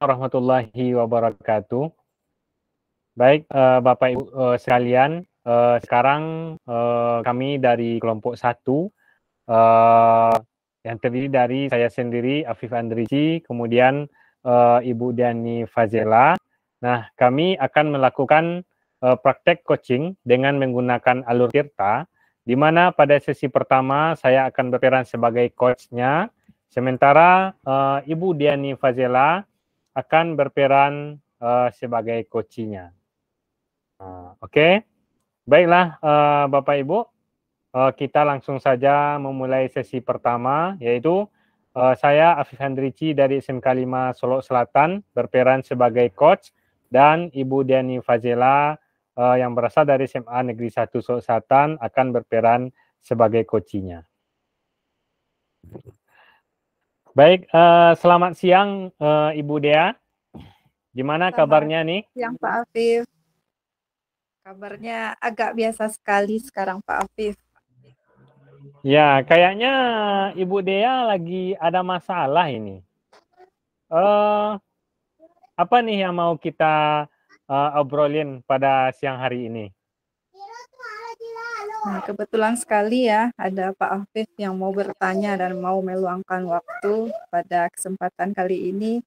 warahmatullahi wabarakatuh. Baik, Bapak Ibu sekalian, sekarang kami dari kelompok 1 yang terdiri dari saya sendiri, Afif Andrici, kemudian Ibu Diani Fazela. Nah, kami akan melakukan praktek coaching dengan menggunakan alur Tirta, di mana pada sesi pertama saya akan berperan sebagai coachnya, sementara Ibu Diani Fazela akan berperan sebagai coachinya. Oke, baiklah Bapak Ibu, kita langsung saja memulai sesi pertama, yaitu saya Afif Handrici dari SMK 5 Solo Selatan berperan sebagai coach, dan Ibu Diani Fazela yang berasal dari SMA Negeri 1 Solo Selatan akan berperan sebagai coachinya. Baik, selamat siang Ibu Dea. Gimana kabarnya nih? Siang Pak Afif. Kabarnya agak biasa sekali sekarang Pak Afif. Ya, kayaknya Ibu Dea lagi ada masalah ini. Apa nih yang mau kita obrolin pada siang hari ini? Nah, kebetulan sekali ya ada Pak Afif yang mau bertanya dan mau meluangkan waktu pada kesempatan kali ini.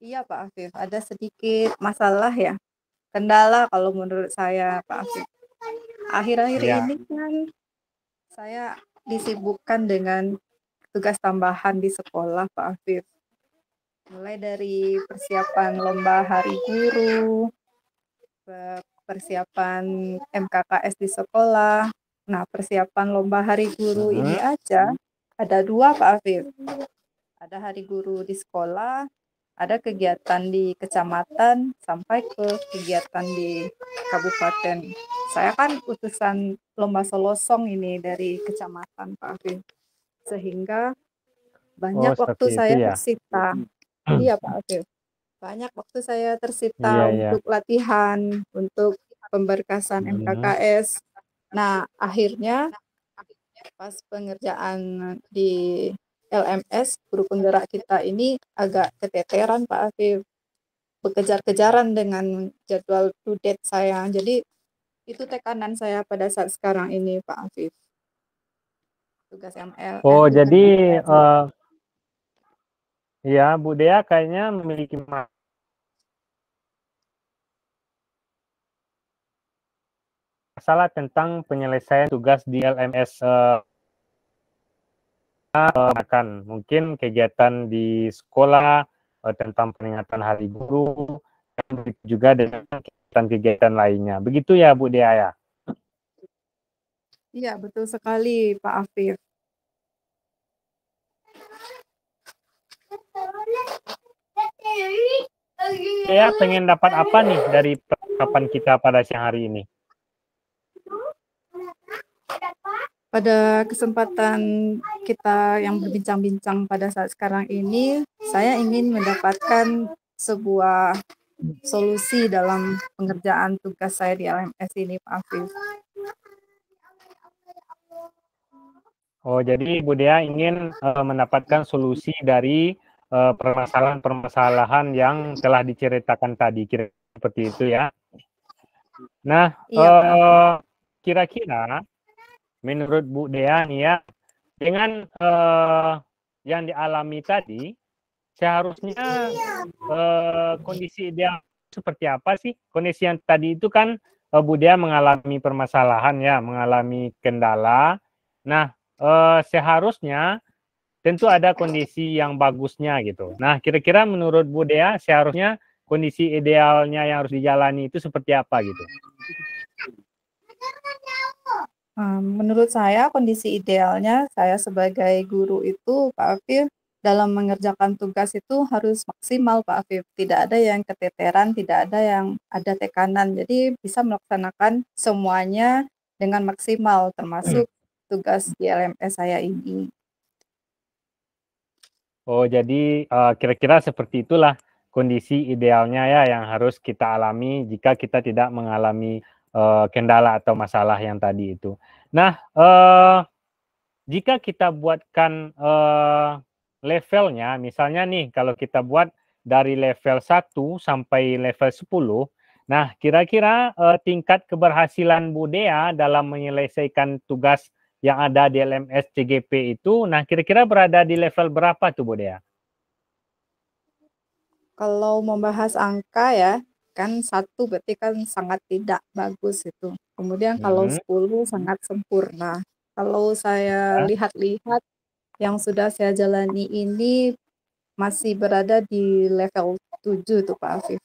Iya Pak Afif, ada sedikit masalah ya. Kendala kalau menurut saya Pak Afif. Akhir-akhir ini kan saya disibukkan dengan tugas tambahan di sekolah Pak Afif. Mulai dari persiapan lomba hari guru, persiapan MKKS di sekolah. Nah, persiapan lomba hari guru ini aja ada 2 Pak Afif. Ada hari guru di sekolah, ada kegiatan di kecamatan, sampai ke kegiatan di kabupaten. Saya kan utusan lomba solosong ini dari kecamatan Pak Afif. Sehingga banyak waktu saya tersita. Iya Pak Afif. Banyak waktu saya tersita untuk latihan, untuk pemberkasan MKKS. Nah, akhirnya pas pengerjaan di LMS, guru penggerak kita ini agak keteteran Pak Afif. Bekejar-kejaran dengan jadwal due date saya. Jadi itu tekanan saya pada saat sekarang ini Pak Afif. Tugas ML. Oh, jadi ya Bu Dea kayaknya memiliki masalah tentang penyelesaian tugas di LMS. Mungkin kegiatan di sekolah tentang peringatan Hari Guru, dan juga dengan kegiatan-kegiatan lainnya. Begitu ya Bu Dea ya? Iya, betul sekali Pak Afif. Saya pengen dapat apa nih dari percakapan kita pada siang hari ini? Pada kesempatan kita yang berbincang-bincang pada saat sekarang ini, saya ingin mendapatkan sebuah solusi dalam pengerjaan tugas saya di LMS ini, Pak Afif. Oh, jadi Bu Dea ingin mendapatkan solusi dari permasalahan-permasalahan yang telah diceritakan tadi, kira seperti itu ya. Nah, kira-kira menurut Bu Dea nih ya, dengan yang dialami tadi, seharusnya kondisi ideal seperti apa sih? Kondisi yang tadi itu kan Bu Dea mengalami permasalahan ya, mengalami kendala. Nah, seharusnya tentu ada kondisi yang bagusnya gitu. Nah, kira-kira menurut Bu Dea seharusnya kondisi idealnya yang harus dijalani itu seperti apa gitu? Menurut saya kondisi idealnya saya sebagai guru itu Pak Afif dalam mengerjakan tugas itu harus maksimal Pak Afif. Tidak ada yang keteteran, tidak ada yang ada tekanan. Jadi bisa melaksanakan semuanya dengan maksimal termasuk tugas di LMS saya ini. Oh, jadi kira-kira seperti itulah kondisi idealnya ya yang harus kita alami jika kita tidak mengalami kendala atau masalah yang tadi itu. Nah, jika kita buatkan levelnya, misalnya nih kalau kita buat dari level 1 sampai level 10. Nah, kira-kira tingkat keberhasilan Bu Dea dalam menyelesaikan tugas yang ada di LMS CGP itu, nah kira-kira berada di level berapa tuh Bu Dea? Kalau membahas angka ya, kan 1 berarti kan sangat tidak bagus itu. Kemudian kalau 10 sangat sempurna. Kalau saya Ya. lihat-lihat yang sudah saya jalani ini masih berada di level 7 tuh Pak Afif.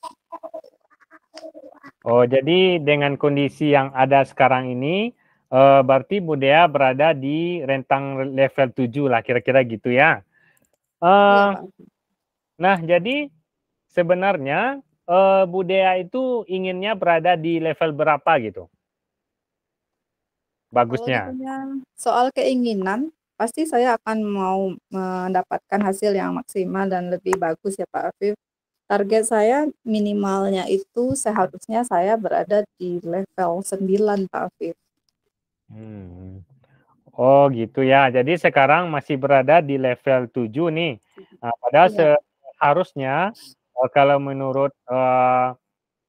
Oh, jadi dengan kondisi yang ada sekarang ini, berarti Bu Dea berada di rentang level 7 lah, kira-kira gitu ya. Iya Eh, Pak Afif. Nah, jadi sebenarnya Bu Dea itu inginnya berada di level berapa gitu? Kalau Bagusnya. ditanya soal keinginan, pasti saya akan mau mendapatkan hasil yang maksimal dan lebih bagus ya Pak Afif. Target saya minimalnya itu seharusnya saya berada di level 9 Pak Afif. Hmm. Oh gitu ya. Jadi sekarang masih berada di level 7 nih. Nah, padahal Iya, seharusnya kalau menurut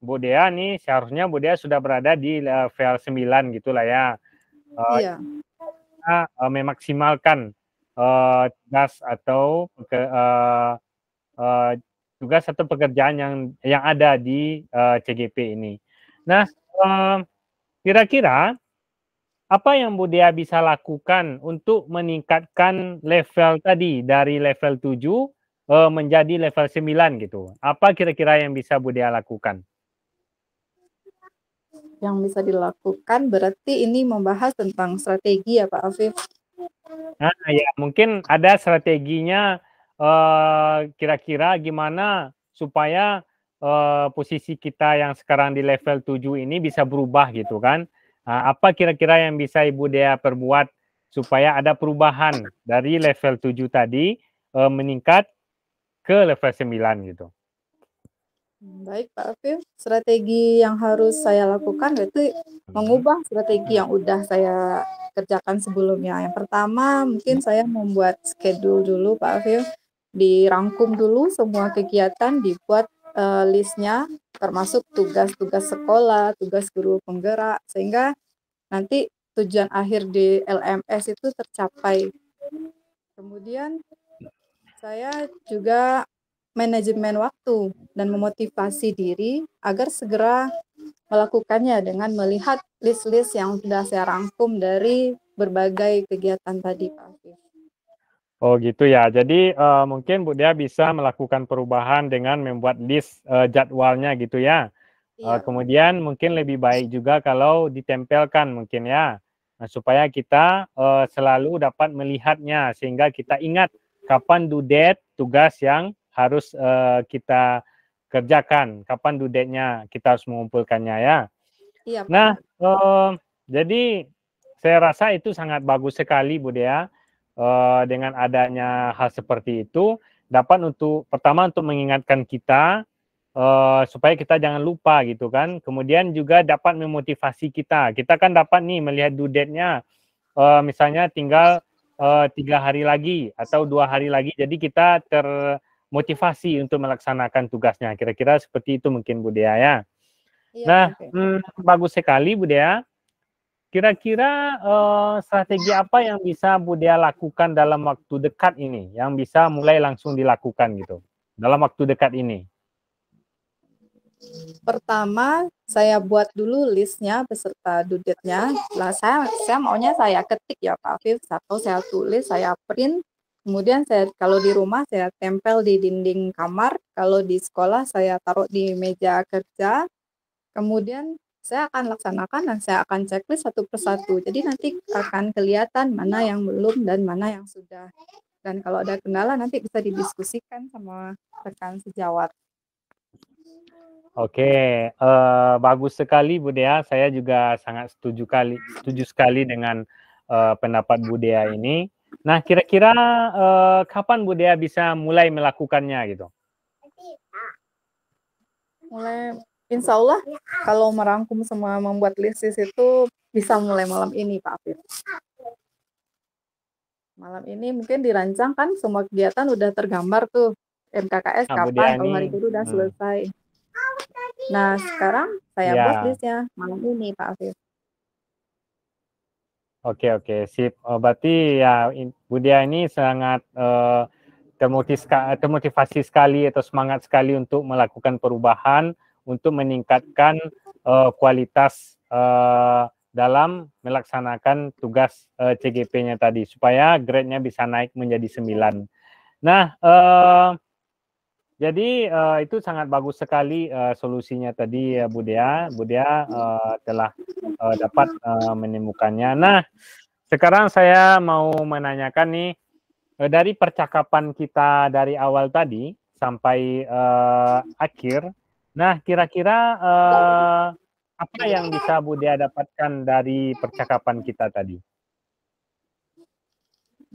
Bu Dea nih, seharusnya Bu Dea sudah berada di level 9 gitulah ya. iya, Kita memaksimalkan tugas atau tugas atau pekerjaan yang ada di CGP ini. Nah, kira-kira apa yang Bu Dea bisa lakukan untuk meningkatkan level tadi dari level 7 menjadi level 9 gitu? Apa kira-kira yang bisa Bu Dea lakukan? yang bisa dilakukan berarti ini membahas tentang strategi ya Pak Afif. Nah, ya mungkin ada strateginya kira-kira gimana supaya posisi kita yang sekarang di level 7 ini bisa berubah gitu kan. Nah, apa kira-kira yang bisa Ibu Dea perbuat supaya ada perubahan dari level 7 tadi meningkat ke level 9 gitu? Baik Pak Afif, strategi yang harus saya lakukan itu mengubah strategi yang udah saya kerjakan sebelumnya. Yang pertama mungkin saya membuat schedule dulu Pak Afif, dirangkum dulu semua kegiatan, dibuat listnya termasuk tugas-tugas sekolah, tugas guru penggerak, sehingga nanti tujuan akhir di LMS itu tercapai. Kemudian saya juga manajemen waktu dan memotivasi diri agar segera melakukannya dengan melihat list-list yang sudah saya rangkum dari berbagai kegiatan tadi, Pak Afif. Oh gitu ya. Jadi mungkin Bu Dea bisa melakukan perubahan dengan membuat list jadwalnya gitu ya. Iya, Pak. Kemudian mungkin lebih baik juga kalau ditempelkan mungkin ya. Nah, supaya kita selalu dapat melihatnya sehingga kita ingat kapan due date tugas yang harus kita kerjakan, kapan due date-nya kita harus mengumpulkannya ya. Iya, Pak. Nah, jadi saya rasa itu sangat bagus sekali Bu Dea, dengan adanya hal seperti itu dapat untuk pertama untuk mengingatkan kita supaya kita jangan lupa gitu kan. Kemudian juga dapat memotivasi kita. Kita kan dapat nih melihat due date-nya, misalnya tinggal 3 hari lagi atau 2 hari lagi. Jadi kita termotivasi untuk melaksanakan tugasnya. Kira-kira seperti itu mungkin Bu Dea ya. Iya, Pak Nah, Afif. bagus sekali Bu Dea. Kira-kira strategi apa yang bisa Bu Dea lakukan dalam waktu dekat ini, yang bisa mulai langsung dilakukan gitu, dalam waktu dekat ini? Pertama, saya buat dulu listnya beserta due date-nya. Lah saya maunya saya ketik ya Pak Afif, atau saya tulis, saya print. Kemudian saya kalau di rumah saya tempel di dinding kamar, kalau di sekolah saya taruh di meja kerja. Kemudian saya akan laksanakan dan saya akan checklist satu persatu. Jadi nanti akan kelihatan mana yang belum dan mana yang sudah. Dan kalau ada kendala nanti bisa didiskusikan sama rekan sejawat. Oke, bagus sekali Bu Dea. Saya juga sangat setuju sekali dengan pendapat Bu Dea ini. Nah, kira-kira kapan Bu Dea bisa mulai melakukannya gitu? Mulai insya Allah kalau merangkum semua membuat list itu bisa mulai malam ini Pak Afif. Malam ini mungkin dirancang kan semua kegiatan udah tergambar tuh. MKKS Bu kapan kalau hari Diani. guru udah selesai. Nah, sekarang saya buat listnya malam ini, Pak Afif. Oke, sip. Berarti ya Bu Dia ini sangat termotivasi sekali atau semangat sekali untuk melakukan perubahan untuk meningkatkan kualitas dalam melaksanakan tugas CGP-nya tadi supaya grade-nya bisa naik menjadi 9. Nah, jadi itu sangat bagus sekali solusinya tadi ya Bu Dea. Bu Dea telah dapat menemukannya. Nah, sekarang saya mau menanyakan nih, dari percakapan kita dari awal tadi sampai akhir, nah kira-kira apa yang bisa Bu Dea dapatkan dari percakapan kita tadi?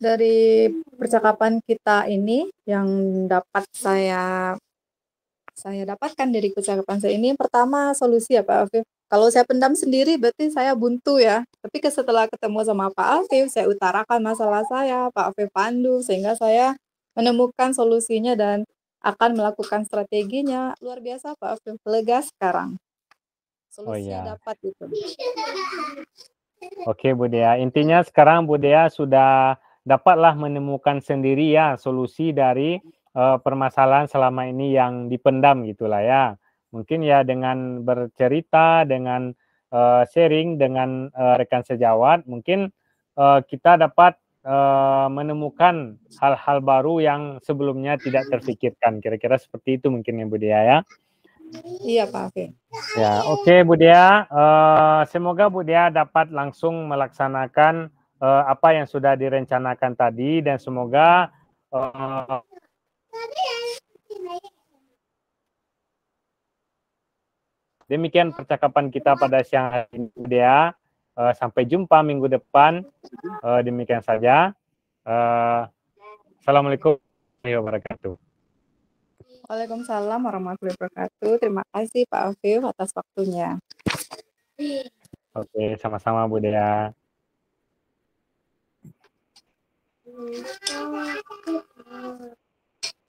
Dari percakapan kita ini yang dapat saya dapatkan dari percakapan saya ini, pertama solusi ya Pak Afif. Kalau saya pendam sendiri berarti saya buntu ya. Tapi setelah ketemu sama Pak Afif, saya utarakan masalah saya, Pak Afif pandu, sehingga saya menemukan solusinya dan akan melakukan strateginya. Luar biasa Pak Afif, lega sekarang. Solusinya dapat gitu. Oke Bu Dea, intinya sekarang Bu Dea sudah dapatlah menemukan sendiri ya solusi dari permasalahan selama ini yang dipendam gitulah ya. Mungkin ya dengan bercerita, dengan sharing dengan rekan sejawat, mungkin kita dapat menemukan hal-hal baru yang sebelumnya tidak terfikirkan. Kira-kira seperti itu mungkin ya Bu Dea ya. Iya Pak Afif. Ya, oke Bu Dea. Semoga Bu Dea dapat langsung melaksanakan apa yang sudah direncanakan tadi dan semoga demikian percakapan kita pada siang hari ini Bu Dea. Sampai jumpa minggu depan. Demikian saja. Assalamualaikum warahmatullahi wabarakatuh. Waalaikumsalam warahmatullahi wabarakatuh. Terima kasih Pak Afif atas waktunya. Oke, sama-sama Bu Dea.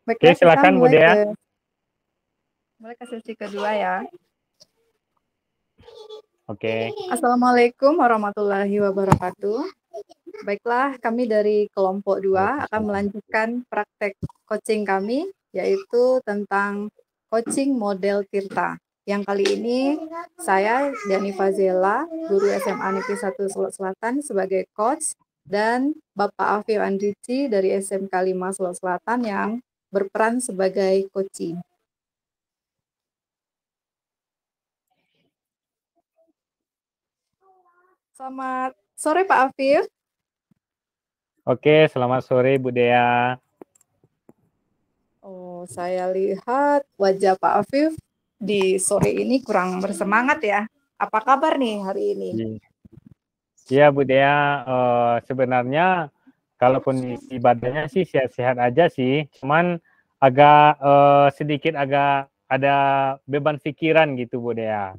Oke, silakan Bu Dea. Mulai ke sesi kedua ya. Oke. Assalamualaikum warahmatullahi wabarakatuh. Baiklah, kami dari kelompok 2 akan melanjutkan praktek coaching kami, yaitu tentang coaching model Tirta. Yang kali ini saya, Diani Fazela, guru SMA Negeri 1 Solo Selatan sebagai coach, dan Bapak Afif Andrici dari SMK 5 Solo Selatan yang berperan sebagai coaching. Selamat sore Pak Afif. Oke, selamat sore Bu Dea. Oh, saya lihat wajah Pak Afif di sore ini kurang bersemangat ya. Apa kabar nih hari ini? Iya Bu Dea, sebenarnya kalau kondisi badannya sih sehat-sehat aja sih, cuman agak sedikit agak ada beban pikiran gitu Bu Dea.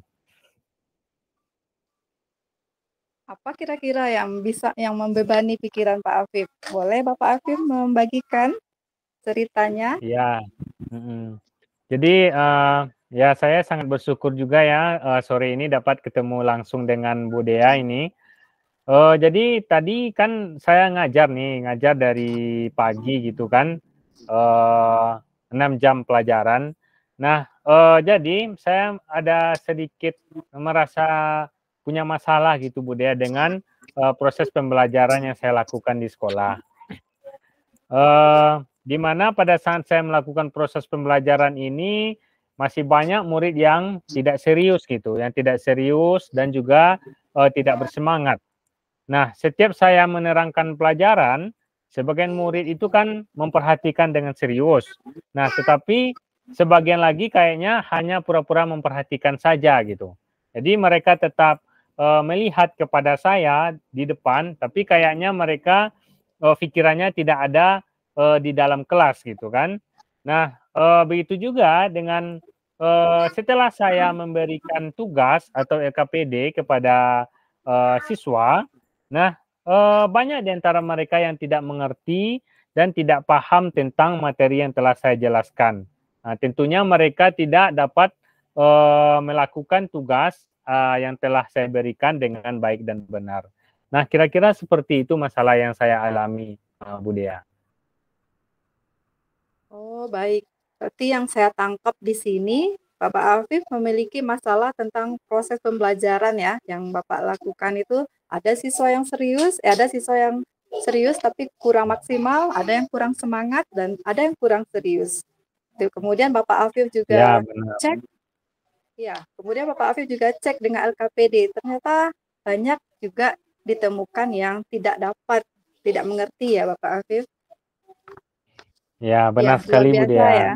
Apa kira-kira yang membebani pikiran Pak Afif? Boleh Bapak Afif membagikan ceritanya? Iya. Jadi ya saya sangat bersyukur juga ya sore ini dapat ketemu langsung dengan Bu Dea ini. Jadi tadi kan saya ngajar dari pagi gitu kan, 6 jam pelajaran. Nah, jadi saya ada sedikit merasa punya masalah gitu Bu Dea dengan proses pembelajaran yang saya lakukan di sekolah. Di mana pada saat saya melakukan proses pembelajaran ini masih banyak murid yang tidak serius gitu, yang tidak serius dan juga tidak bersemangat. Nah, setiap saya menerangkan pelajaran, sebagian murid itu kan memperhatikan dengan serius. Nah, tetapi sebagian lagi kayaknya hanya pura-pura memperhatikan saja gitu. Jadi mereka tetap melihat kepada saya di depan, tapi kayaknya mereka pikirannya tidak ada di dalam kelas gitu kan. Nah, begitu juga dengan setelah saya memberikan tugas atau LKPD kepada siswa. Nah, banyak di antara mereka yang tidak mengerti dan tidak paham tentang materi yang telah saya jelaskan. Nah, tentunya mereka tidak dapat melakukan tugas yang telah saya berikan dengan baik dan benar. Nah, kira-kira seperti itu masalah yang saya alami, Bu Dea. Oh, baik. Berarti yang saya tangkap di sini, Bapak Afif memiliki masalah tentang proses pembelajaran ya, yang Bapak lakukan itu ada siswa yang serius, ada siswa yang serius tapi kurang maksimal, ada yang kurang semangat, dan ada yang kurang serius. Kemudian Bapak Afif Ya, juga benar. cek, ya, kemudian Bapak Afif juga cek dengan LKPD, ternyata banyak juga ditemukan yang tidak mengerti ya Bapak Afif. Ya, benar Ya, luar sekali Bu biasa Dea. ya.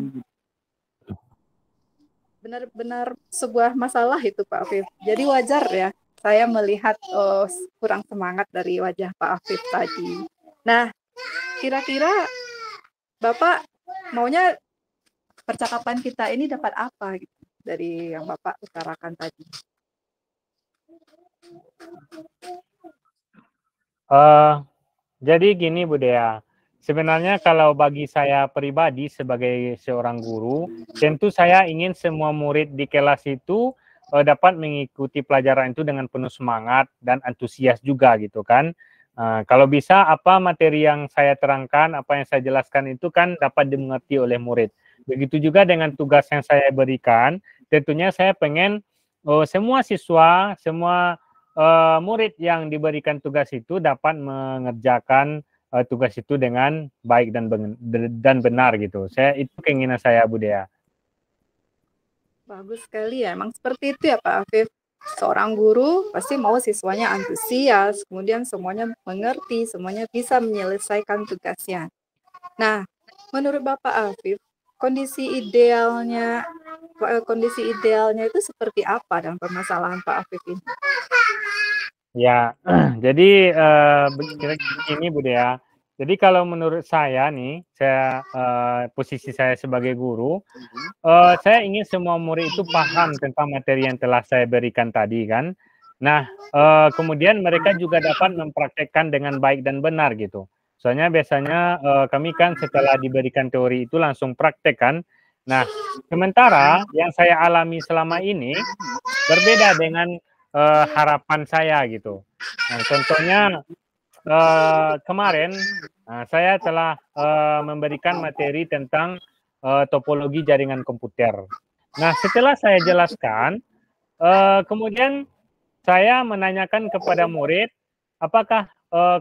Benar-benar sebuah masalah itu Pak Afif. Jadi wajar ya saya melihat kurang semangat dari wajah Pak Afif tadi. Nah, kira-kira Bapak maunya percakapan kita ini dapat apa gitu dari yang Bapak utarakan tadi? Jadi gini Bu Dea, sebenarnya kalau bagi saya pribadi sebagai seorang guru, tentu saya ingin semua murid di kelas itu dapat mengikuti pelajaran itu dengan penuh semangat dan antusias juga gitu kan. Kalau bisa apa materi yang saya terangkan, apa yang saya jelaskan itu kan dapat dimengerti oleh murid. Begitu juga dengan tugas yang saya berikan, tentunya saya pengen semua siswa, semua murid yang diberikan tugas itu dapat mengerjakan tugas itu dengan baik dan benar gitu. Itu keinginan saya Bu Dea. Bagus sekali ya, emang seperti itu ya Pak Afif. Seorang guru pasti mau siswanya antusias, kemudian semuanya mengerti, semuanya bisa menyelesaikan tugasnya. Nah, menurut Bapak Afif, kondisi idealnya itu seperti apa dalam permasalahan Pak Afif ini? Ya, jadi kira-kira begini Bu Dea. Jadi kalau menurut saya nih, posisi saya sebagai guru, saya ingin semua murid itu paham tentang materi yang telah saya berikan tadi kan. Nah, kemudian mereka juga dapat mempraktekkan dengan baik dan benar gitu. Soalnya biasanya kami kan setelah diberikan teori itu langsung praktek kan. Nah, sementara yang saya alami selama ini berbeda dengan harapan saya gitu. Nah, contohnya kemarin saya telah memberikan materi tentang topologi jaringan komputer. Nah, setelah saya jelaskan, kemudian saya menanyakan kepada murid, apakah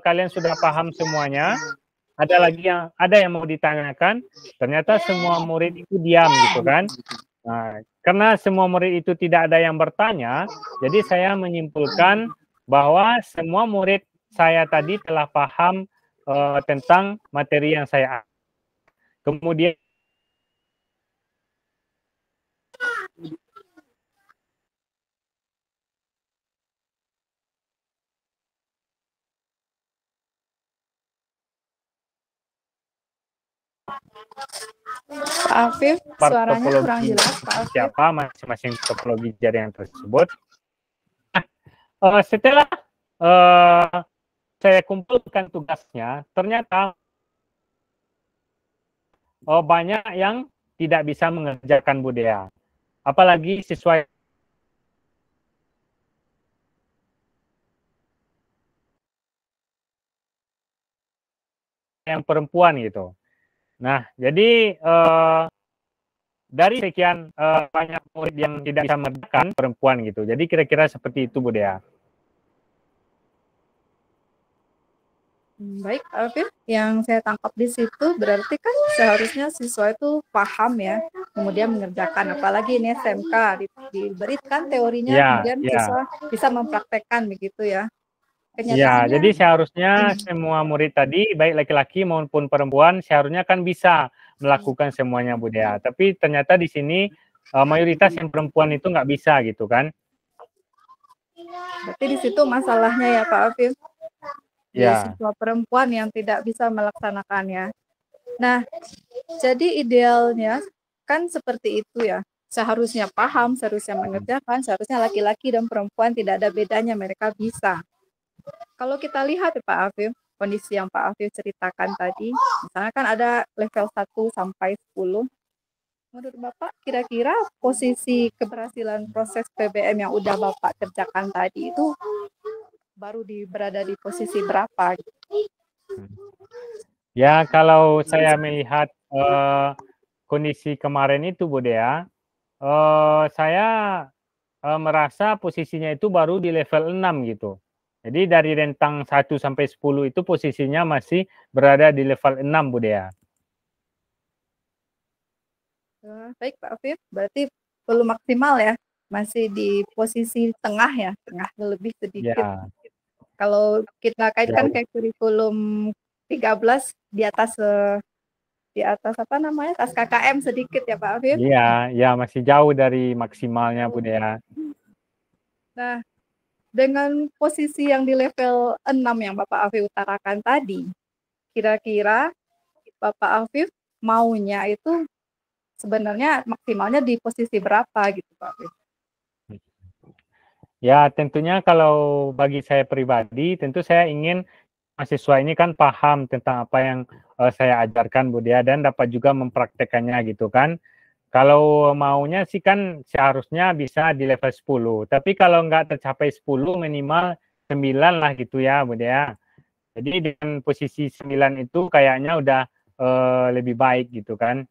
kalian sudah paham semuanya? Ada yang mau ditanyakan? Ternyata semua murid itu diam gitu kan. Nah, karena semua murid itu tidak ada yang bertanya, jadi saya menyimpulkan bahwa semua murid saya tadi telah paham tentang materi yang saya. Kemudian Pak Afif, suaranya kurang jelas Pak Afif. Siapa masing-masing topologi jaringan tersebut. Setelah saya kumpulkan tugasnya, ternyata banyak yang tidak bisa mengerjakan Bu Dea. Apalagi siswa yang perempuan gitu. Nah, jadi dari sekian banyak murid yang tidak bisa mengerjakan perempuan gitu. Jadi kira-kira seperti itu Bu Dea. Baik, Afif, yang saya tangkap di situ berarti kan seharusnya siswa itu paham ya, kemudian mengerjakan, apalagi ini SMK diberikan teorinya, kemudian siswa bisa mempraktekkan begitu ya. Ya, jadi seharusnya semua murid tadi, baik laki-laki maupun perempuan, seharusnya kan bisa melakukan semuanya Bu Dea. Tapi ternyata di sini mayoritas yang perempuan itu nggak bisa gitu kan. Berarti di situ masalahnya ya Pak Afif. Ya. Siswa perempuan yang tidak bisa melaksanakannya. Nah, jadi idealnya kan seperti itu ya. Seharusnya paham, seharusnya mengerjakan, seharusnya laki-laki dan perempuan tidak ada bedanya, mereka bisa. Kalau kita lihat ya Pak Afif, kondisi yang Pak Afif ceritakan tadi, misalnya kan ada level 1 sampai 10. Menurut Bapak, kira-kira posisi keberhasilan proses PBM yang udah Bapak kerjakan tadi itu baru berada di posisi berapa? Ya, kalau saya melihat kondisi kemarin itu, Bu Dea, saya merasa posisinya itu baru di level 6 gitu. Jadi dari rentang 1 sampai 10 itu posisinya masih berada di level 6, Bu Dea. Baik Pak Afif, berarti belum maksimal ya, masih di posisi tengah ya, tengah lebih sedikit. Ya, Kalau kita kaitkan jauh. kayak kurikulum 13 di atas apa namanya, atas KKM sedikit ya Pak Afif. Iya, ya masih jauh dari maksimalnya, Bu Dea. Nah, dengan posisi yang di level 6 yang Bapak Afif utarakan tadi, kira-kira Bapak Afif maunya itu sebenarnya maksimalnya di posisi berapa gitu Pak Afif? Ya, tentunya kalau bagi saya pribadi, tentu saya ingin mahasiswa ini kan paham tentang apa yang saya ajarkan, Bu Dea, dan dapat juga mempraktekannya gitu kan. Kalau maunya sih kan seharusnya bisa di level 10, tapi kalau nggak tercapai 10 minimal 9 lah gitu ya, Bu Dea. Jadi dengan posisi 9 itu kayaknya udah lebih baik gitu kan.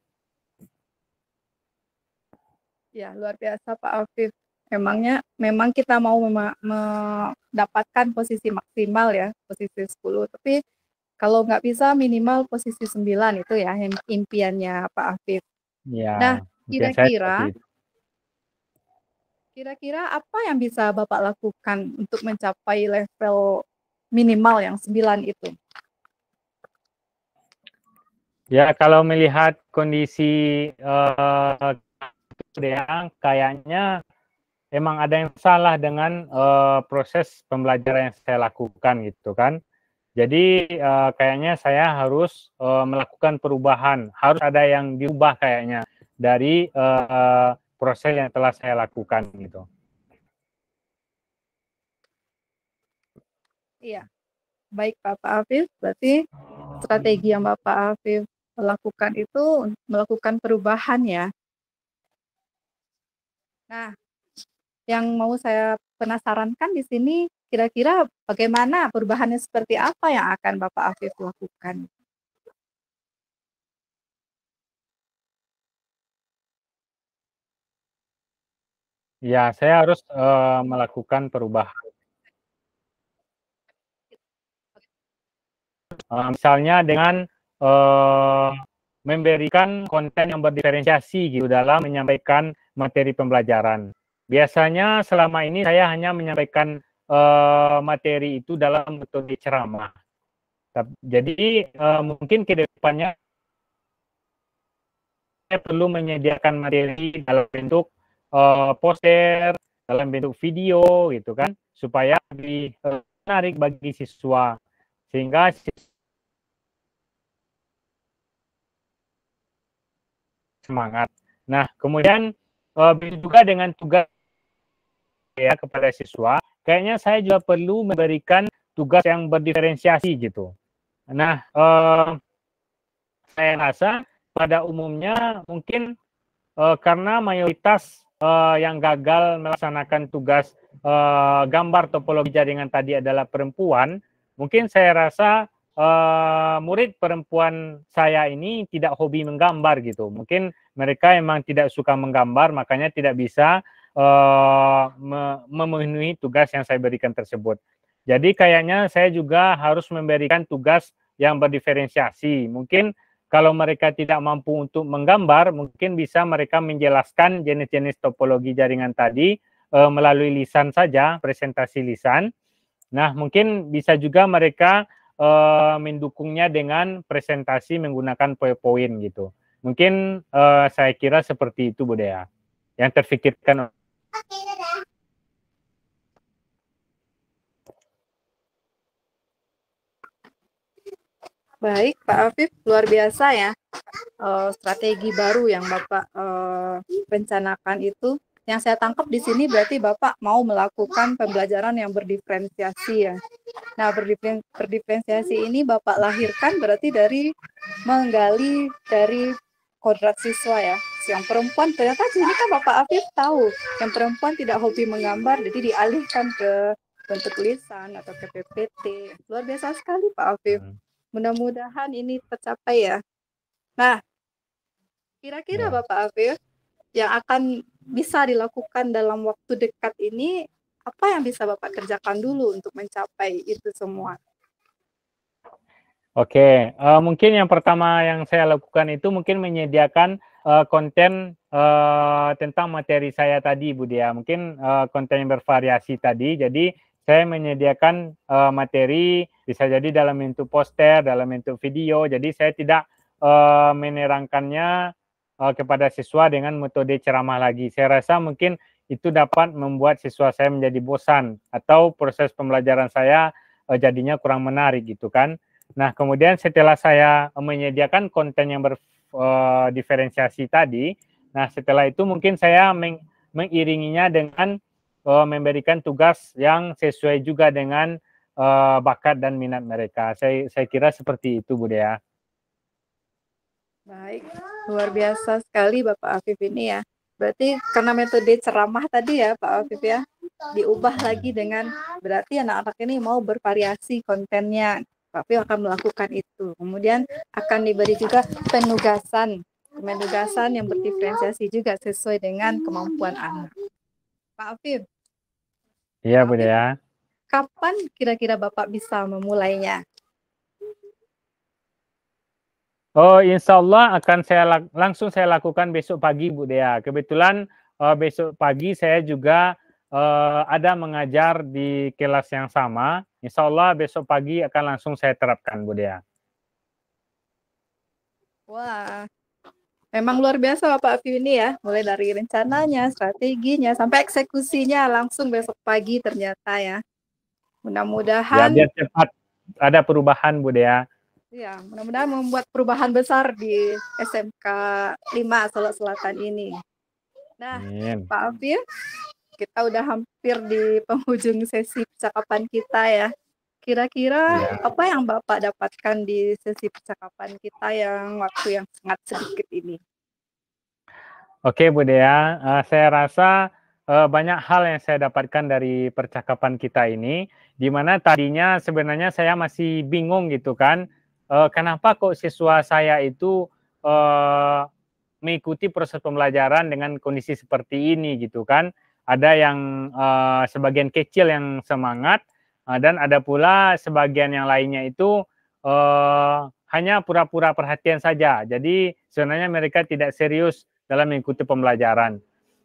Ya, luar biasa Pak Afif. Memang kita mau mendapatkan posisi maksimal ya, posisi 10, tapi kalau nggak bisa minimal posisi 9 itu ya impiannya Pak Afif. Ya, Nah, impian saya seperti itu. kira-kira apa yang bisa Bapak lakukan untuk mencapai level minimal yang 9 itu? Ya, kalau melihat kondisi kayaknya emang ada yang salah dengan proses pembelajaran yang saya lakukan gitu kan. Jadi kayaknya saya harus melakukan perubahan, harus ada yang diubah kayaknya dari proses yang telah saya lakukan gitu. Iya, baik Pak Afif, berarti strategi yang Bapak Afif lakukan itu melakukan perubahan ya. Nah, yang mau saya penasarankan di sini, kira-kira bagaimana perubahannya seperti apa yang akan Bapak Afif lakukan? Ya, saya harus melakukan perubahan. Misalnya dengan memberikan konten yang berdiferensiasi gitu dalam menyampaikan materi pembelajaran. Biasanya selama ini saya hanya menyampaikan materi itu dalam metode ceramah. Jadi mungkin ke depannya saya perlu menyediakan materi dalam bentuk poster, dalam bentuk video gitu kan, supaya lebih menarik bagi siswa, sehingga semangat. Nah, kemudian juga dengan tugas ya kepada siswa, kayaknya saya juga perlu memberikan tugas yang berdiferensiasi gitu. Nah, saya rasa pada umumnya mungkin karena mayoritas yang gagal melaksanakan tugas gambar topologi jaringan tadi adalah perempuan, mungkin saya rasa murid perempuan saya ini tidak hobi menggambar gitu. Mungkin mereka memang tidak suka menggambar, makanya tidak bisa memenuhi tugas yang saya berikan tersebut. Jadi kayaknya saya juga harus memberikan tugas yang berdiferensiasi. Mungkin kalau mereka tidak mampu untuk menggambar, mungkin bisa mereka menjelaskan jenis-jenis topologi jaringan tadi melalui lisan saja, presentasi lisan. Nah, mungkin bisa juga mereka mendukungnya dengan presentasi menggunakan PowerPoint gitu. Mungkin saya kira seperti itu, Bu Dea, yang terfikirkan. Baik, Pak Afif, luar biasa ya strategi baru yang Bapak rencanakan itu. Yang saya tangkap di sini berarti Bapak mau melakukan pembelajaran yang berdiferensiasi ya. Nah, berdiferensiasi ini Bapak lahirkan berarti dari menggali dari kodrat siswa ya. Yang perempuan ternyata di sini kan Bapak Afif tahu, yang perempuan tidak hobi menggambar, jadi dialihkan ke bentuk tulisan atau ke PPT. Luar biasa sekali Pak Afif. Mudah-mudahan ini tercapai ya. Nah, kira-kira Bapak Afif yang akan bisa dilakukan dalam waktu dekat ini, apa yang bisa Bapak kerjakan dulu untuk mencapai itu semua? Oke, mungkin yang pertama yang saya lakukan itu mungkin menyediakan konten tentang materi saya tadi, Bu Dia. Mungkin konten yang bervariasi tadi. Jadi saya menyediakan materi bisa jadi dalam bentuk poster, dalam bentuk video. Jadi saya tidak menerangkannya kepada siswa dengan metode ceramah lagi. Saya rasa mungkin itu dapat membuat siswa saya menjadi bosan atau proses pembelajaran saya jadinya kurang menarik gitu kan. Nah, kemudian setelah saya menyediakan konten yang berdiferensiasi tadi, nah setelah itu mungkin saya mengiringinya dengan memberikan tugas yang sesuai juga dengan bakat dan minat mereka. Saya kira seperti itu, Bu Dea. Baik, luar biasa sekali Bapak Afif ini ya. Berarti karena metode ceramah tadi ya Pak Afif ya, diubah lagi dengan berarti anak-anak ini mau bervariasi kontennya. Pak Afif akan melakukan itu. Kemudian akan diberi juga penugasan yang berdiferensiasi juga sesuai dengan kemampuan anak. Pak Afif. Iya, Bu Dea. Kapan kira-kira Bapak bisa memulainya? Oh, insya Allah akan langsung saya lakukan besok pagi, Bu Dea. Kebetulan besok pagi saya juga ada mengajar di kelas yang sama. Insya Allah besok pagi akan langsung saya terapkan, Bu Dea. Wah, memang luar biasa Bapak Afif ini ya. Mulai dari rencananya, strateginya, sampai eksekusinya langsung besok pagi ternyata ya. Mudah-mudahan. Ya, biar cepat ada perubahan, Bu Dea. Ya, mudah-mudahan membuat perubahan besar di SMK 5 Solo Selatan ini. Nah, Amin. Pak Afif, kita udah hampir di penghujung sesi percakapan kita ya. Kira-kira apa yang Bapak dapatkan di sesi percakapan kita yang waktu yang sangat sedikit ini? Oke, Bu Dea, saya rasa banyak hal yang saya dapatkan dari percakapan kita ini, di mana tadinya sebenarnya saya masih bingung gitu kan, kenapa kok siswa saya itu mengikuti proses pembelajaran dengan kondisi seperti ini gitu kan. Ada yang sebagian kecil yang semangat, dan ada pula sebagian yang lainnya itu hanya pura-pura perhatian saja. Jadi sebenarnya mereka tidak serius dalam mengikuti pembelajaran.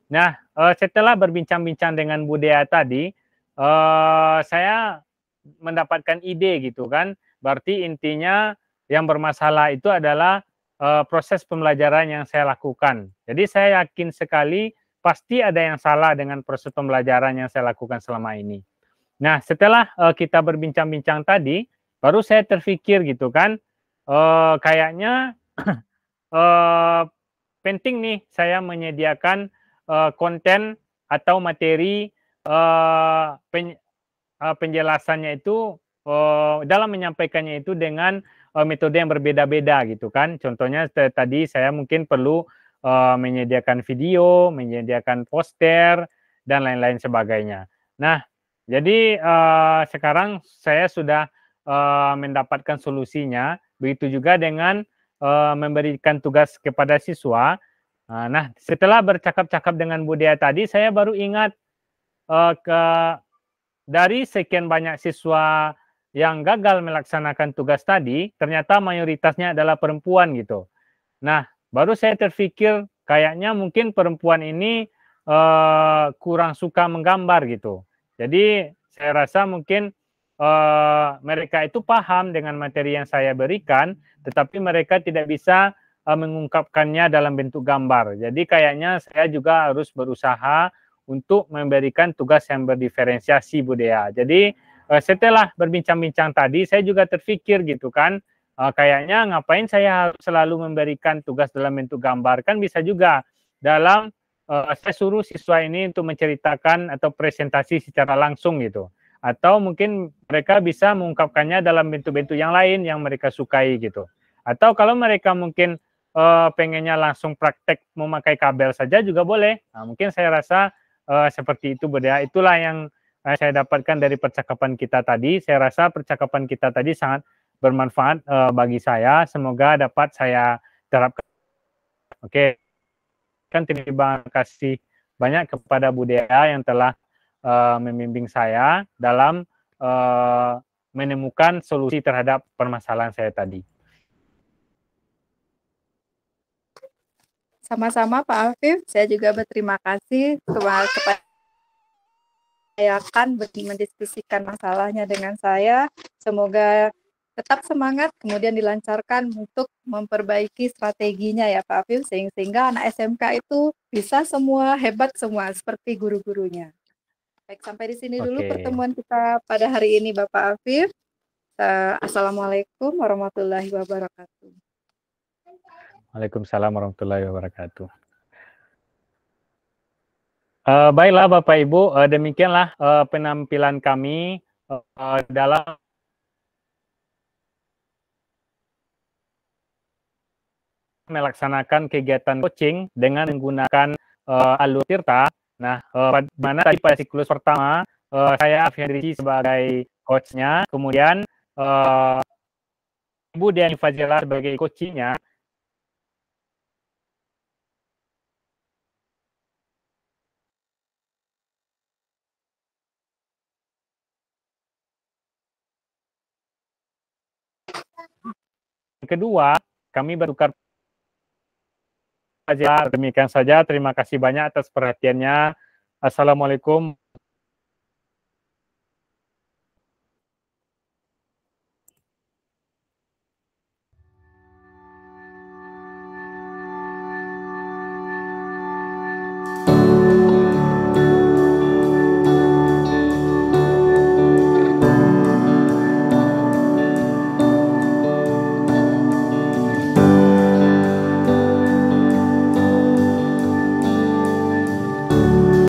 Nah, setelah berbincang-bincang dengan Bu Dea tadi, saya mendapatkan ide gitu kan. Berarti intinya yang bermasalah itu adalah proses pembelajaran yang saya lakukan. Jadi saya yakin sekali pasti ada yang salah dengan proses pembelajaran yang saya lakukan selama ini. Nah, setelah kita berbincang-bincang tadi, baru saya terpikir gitu kan, kayaknya penting nih saya menyediakan konten atau materi penjelasannya itu dalam menyampaikannya itu dengan metode yang berbeda-beda gitu kan. Contohnya tadi saya mungkin perlu menyediakan video, menyediakan poster, dan lain-lain sebagainya. Nah, jadi sekarang saya sudah mendapatkan solusinya. Begitu juga dengan memberikan tugas kepada siswa. Nah, setelah bercakap-cakap dengan Bu Dea tadi, saya baru ingat dari sekian banyak siswa yang gagal melaksanakan tugas tadi, ternyata mayoritasnya adalah perempuan gitu. Nah, baru saya terpikir kayaknya mungkin perempuan ini kurang suka menggambar gitu. Jadi saya rasa mungkin mereka itu paham dengan materi yang saya berikan, tetapi mereka tidak bisa mengungkapkannya dalam bentuk gambar. Jadi kayaknya saya juga harus berusaha untuk memberikan tugas yang berdiferensiasi, Bu Dea. Jadi setelah berbincang-bincang tadi, saya juga terpikir gitu kan, kayaknya ngapain saya harus selalu memberikan tugas dalam bentuk gambar, kan bisa juga dalam saya suruh siswa ini untuk menceritakan atau presentasi secara langsung gitu. Atau mungkin mereka bisa mengungkapkannya dalam bentuk-bentuk yang lain yang mereka sukai gitu. Atau kalau mereka mungkin pengennya langsung praktek memakai kabel saja juga boleh. Nah, mungkin saya rasa seperti itu Bunda. Itulah yang saya dapatkan dari percakapan kita tadi. Saya rasa percakapan kita tadi sangat bermanfaat bagi saya. Semoga dapat saya terapkan. Oke. Kan terima kasih banyak kepada Bu Dea yang telah membimbing saya dalam menemukan solusi terhadap permasalahan saya tadi. Sama-sama Pak Afif, saya juga berterima kasih kepada saya akan mendiskusikan masalahnya dengan saya. Semoga tetap semangat, kemudian dilancarkan untuk memperbaiki strateginya ya Pak Afif, sehingga anak SMK itu bisa semua, hebat semua, seperti guru-gurunya. Baik, sampai di sini dulu pertemuan kita pada hari ini Bapak Afif. Assalamualaikum warahmatullahi wabarakatuh. Waalaikumsalam warahmatullahi wabarakatuh. Baiklah Bapak Ibu, demikianlah penampilan kami dalam melaksanakan kegiatan coaching dengan menggunakan alur Tirta. Nah, mana tadi pada siklus pertama saya Afri sebagai coachnya, kemudian Ibu Diani Fazela sebagai coachnya. Kedua, kami bertukar. Demikian saja, terima kasih banyak atas perhatiannya. Assalamualaikum